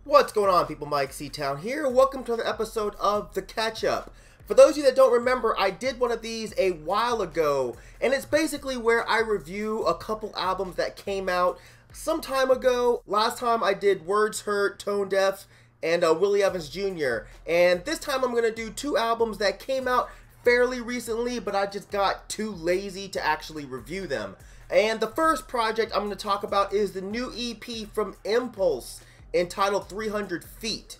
What's going on, people? Myke C-Town here. Welcome to another episode of The Catch-Up. For those of you that don't remember, I did one of these a while ago, and it's basically where I review a couple albums that came out some time ago. Last time I did Words Hurt, Tone Deaf, and Willie Evans Jr. And this time I'm going to do two albums that came out fairly recently, but I just got too lazy to actually review them. And the first project I'm going to talk about is the new EP from Empuls, entitled 300 Feet.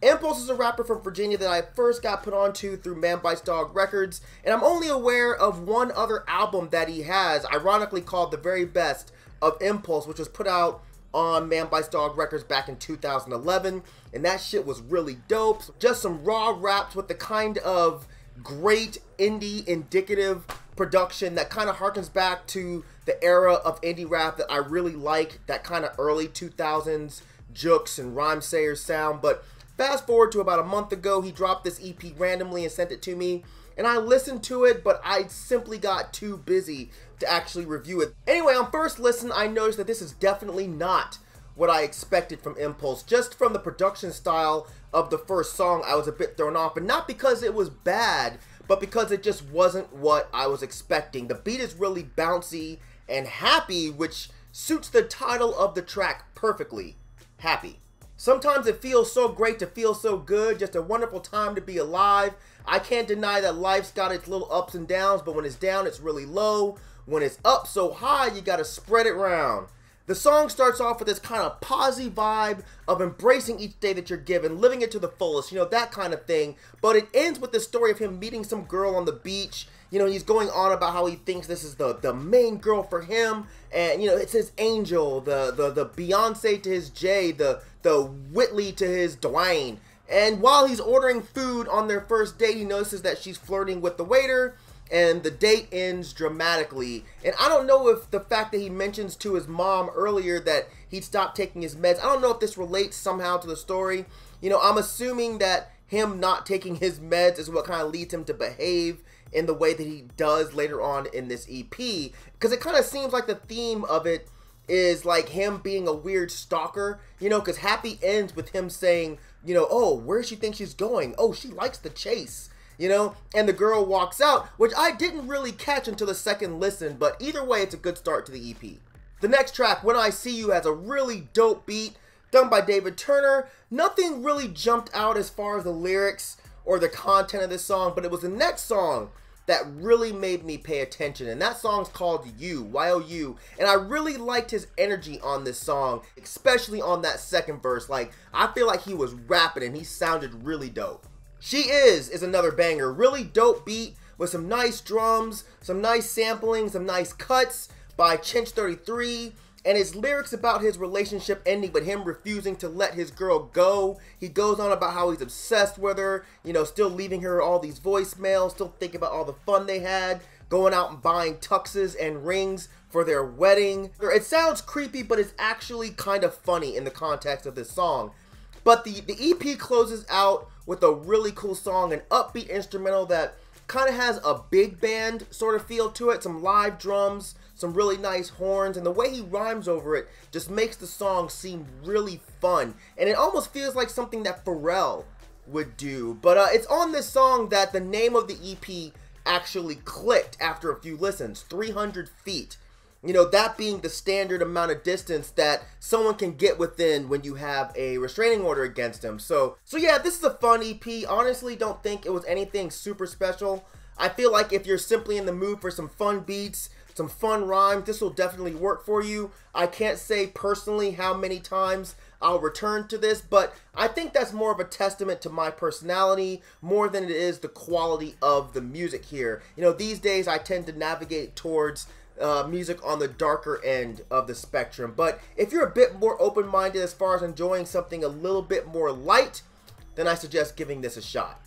Empuls is a rapper from Virginia that I first got put onto through Man Bites Dog Records, and I'm only aware of one other album that he has, ironically called The Very Best of Empuls, which was put out on Man Bites Dog Records back in 2011, and that shit was really dope. Just some raw raps with the kind of great indie indicative production that kind of harkens back to the era of indie rap that I really like, that kind of early 2000s jooks and rhyme sayers sound. But fast forward to about a month ago, he dropped this EP randomly and sent it to me, and I listened to it, but I simply got too busy to actually review it. Anyway, on first listen, I noticed that this is definitely not what I expected from Empuls. Just from the production style of the first song, I was a bit thrown off, and not because it was bad, but because it just wasn't what I was expecting. The beat is really bouncy and happy, which suits the title of the track perfectly. Happy. Sometimes it feels so great to feel so good, just a wonderful time to be alive. I can't deny that life's got its little ups and downs, but when it's down, it's really low. When it's up so high, you gotta spread it round. The song starts off with this kind of posy vibe of embracing each day that you're given, living it to the fullest, you know, that kind of thing. But it ends with the story of him meeting some girl on the beach. You know, he's going on about how he thinks this is the main girl for him, and you know, it's his Angel, the Beyonce to his Jay, the Whitley to his Dwayne. And while he's ordering food on their first date, he notices that she's flirting with the waiter, and the date ends dramatically. And I don't know if the fact that he mentions to his mom earlier that he'd stopped taking his meds, I don't know if this relates somehow to the story. You know, I'm assuming that him not taking his meds is what kind of leads him to behave in the way that he does later on in this EP, because it kind of seems like the theme of it is like him being a weird stalker, you know, because Happy ends with him saying, you know, oh, where does she think she's going? Oh, she likes the chase, you know, and the girl walks out, which I didn't really catch until the second listen, but either way, it's a good start to the EP. The next track, When I See You, has a really dope beat done by David Turner. Nothing really jumped out as far as the lyrics or the content of this song, but it was the next song that really made me pay attention, and that song's called You, Y-O-U, and I really liked his energy on this song, especially on that second verse. Like, I feel like he was rapping and he sounded really dope. She Is another banger, really dope beat with some nice drums, some nice sampling, some nice cuts by Chinch33, and his lyrics about his relationship ending but him refusing to let his girl go. He goes on about how he's obsessed with her, you know, still leaving her all these voicemails, still thinking about all the fun they had, going out and buying tuxes and rings for their wedding. It sounds creepy, but it's actually kind of funny in the context of this song. But the EP closes out with a really cool song, an upbeat instrumental that kind of has a big band sort of feel to it, some live drums, some really nice horns, and the way he rhymes over it just makes the song seem really fun, and it almost feels like something that Pharrell would do. But it's on this song that the name of the EP actually clicked after a few listens, 300 Feet. You know, that being the standard amount of distance that someone can get within when you have a restraining order against them. So yeah, this is a fun EP. Honestly, don't think it was anything super special. I feel like if you're simply in the mood for some fun beats, some fun rhymes, this will definitely work for you. I can't say personally how many times I'll return to this, but I think that's more of a testament to my personality more than it is the quality of the music here. You know, these days I tend to navigate towards music on the darker end of the spectrum, but if you're a bit more open-minded as far as enjoying something a little bit more light, then I suggest giving this a shot.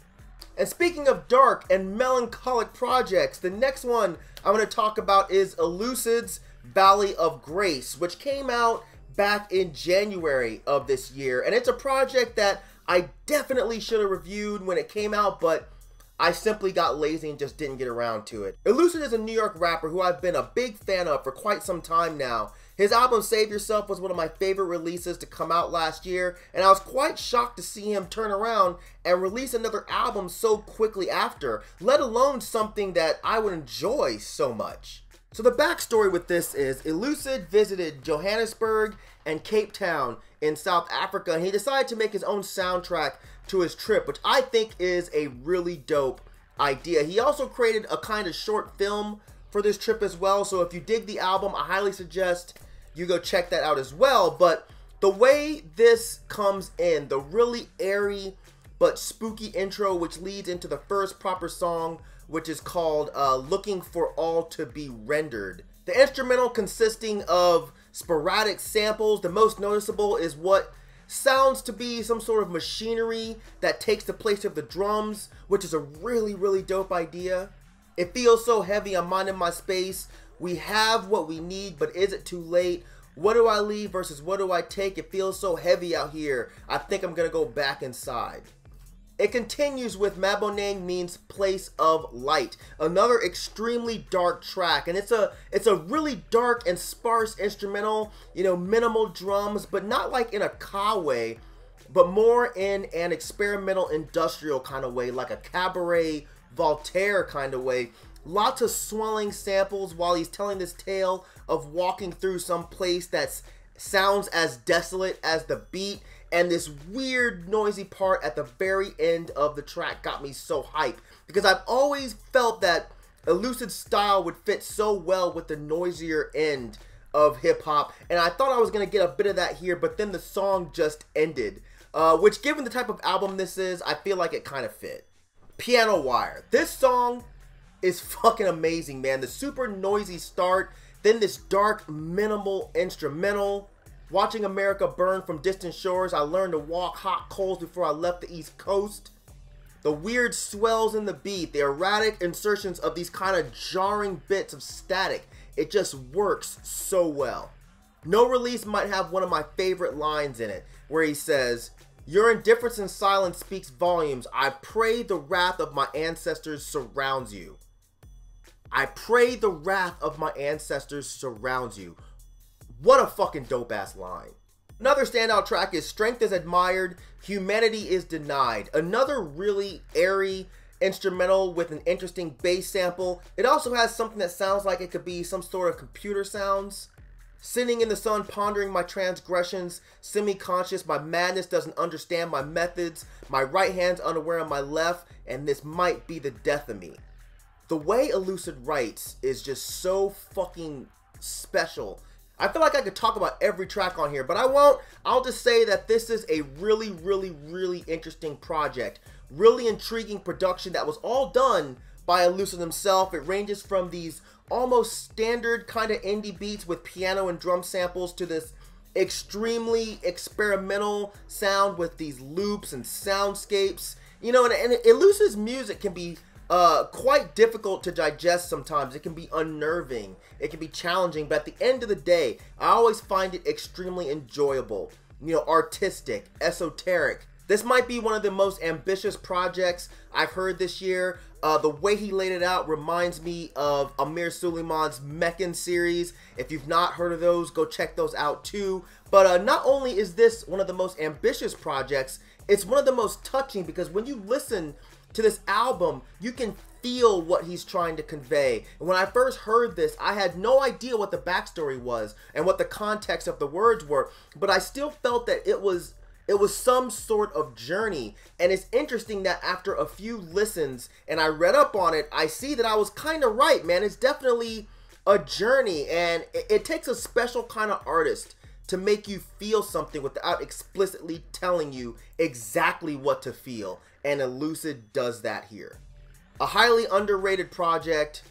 And speaking of dark and melancholic projects, the next one I'm going to talk about is Elucid's Valley of Grace, which came out back in January of this year, and it's a project that I definitely should have reviewed when it came out, but I simply got lazy and just didn't get around to it. Elucid is a New York rapper who I've been a big fan of for quite some time now, His album Save Yourself was one of my favorite releases to come out last year, and I was quite shocked to see him turn around and release another album so quickly after, let alone something that I would enjoy so much. So the backstory with this is Elucid visited Johannesburg and Cape Town in South Africa, and he decided to make his own soundtrack to his trip, which I think is a really dope idea. He also created a kind of short film for this trip as well, so if you dig the album, I highly suggest you go check that out as well. But the way this comes in, the really airy but spooky intro, which leads into the first proper song, which is called Looking for All to Be Rendered. The instrumental consisting of sporadic samples. The most noticeable is what sounds to be some sort of machinery that takes the place of the drums, which is a really, really dope idea. It feels so heavy. I'm minding my space. We have what we need, but is it too late? What do I leave versus what do I take? It feels so heavy out here. I think I'm gonna go back inside. It continues with Maboneng means place of light, another extremely dark track, and it's a really dark and sparse instrumental, you know, minimal drums, but not like in a ka way, but more in an experimental industrial kind of way, like a cabaret Voltaire kind of way. Lots of swelling samples while he's telling this tale of walking through some place that sounds as desolate as the beat. And this weird noisy part at the very end of the track got me so hyped, because I've always felt that Elucid's style would fit so well with the noisier end of hip-hop, and I thought I was going to get a bit of that here, but then the song just ended, which, given the type of album this is, I feel like it kind of fit. Piano Wire. This song is fucking amazing, man. The super noisy start, then this dark minimal instrumental. Watching America burn from distant shores, I learned to walk hot coals before I left the East Coast. The weird swells in the beat, the erratic insertions of these kind of jarring bits of static, it just works so well. No Release might have one of my favorite lines in it, where he says, "Your indifference and silence speaks volumes. I pray the wrath of my ancestors surrounds you." I pray the wrath of my ancestors surrounds you. What a fucking dope ass line. Another standout track is Strength is Admired, Humanity is Denied. Another really airy instrumental with an interesting bass sample. It also has something that sounds like it could be some sort of computer sounds. Sitting in the sun, pondering my transgressions, semi-conscious, my madness doesn't understand my methods, my right hand's unaware of my left, and this might be the death of me. The way Elucid writes is just so fucking special. I feel like I could talk about every track on here, but I won't. I'll just say that this is a really, really, really interesting project. Really intriguing production that was all done by Elucid himself. It ranges from these almost standard kind of indie beats with piano and drum samples to this extremely experimental sound with these loops and soundscapes. You know, and Elucid's music can be quite difficult to digest sometimes. It can be unnerving, it can be challenging, but at the end of the day, I always find it extremely enjoyable, you know, artistic, esoteric. This might be one of the most ambitious projects I've heard this year. The way he laid it out reminds me of Amir Suleiman's Meccan series. If you've not heard of those, go check those out too. But not only is this one of the most ambitious projects, it's one of the most touching, because when you listen to this album, you can feel what he's trying to convey. And when I first heard this, I had no idea what the backstory was and what the context of the words were, but I still felt that it was some sort of journey. And it's interesting that after a few listens and I read up on it, I see that I was kind of right, man. It's definitely a journey, and it takes a special kind of artist to make you feel something without explicitly telling you exactly what to feel. And Elucid does that here. A highly underrated project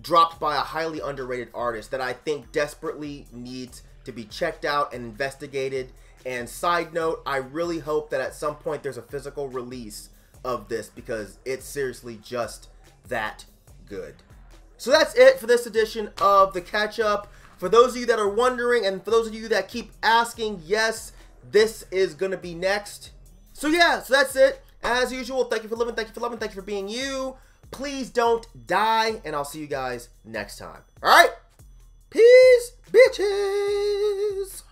dropped by a highly underrated artist that I think desperately needs to be checked out and investigated. And side note, I really hope that at some point there's a physical release of this, because it's seriously just that good. So that's it for this edition of The Catch Up. For those of you that are wondering, and for those of you that keep asking, yes, this is going to be next. So yeah, so that's it. As usual, thank you for living, thank you for loving, thank you for being you. Please don't die, and I'll see you guys next time. All right? Peace. bitches!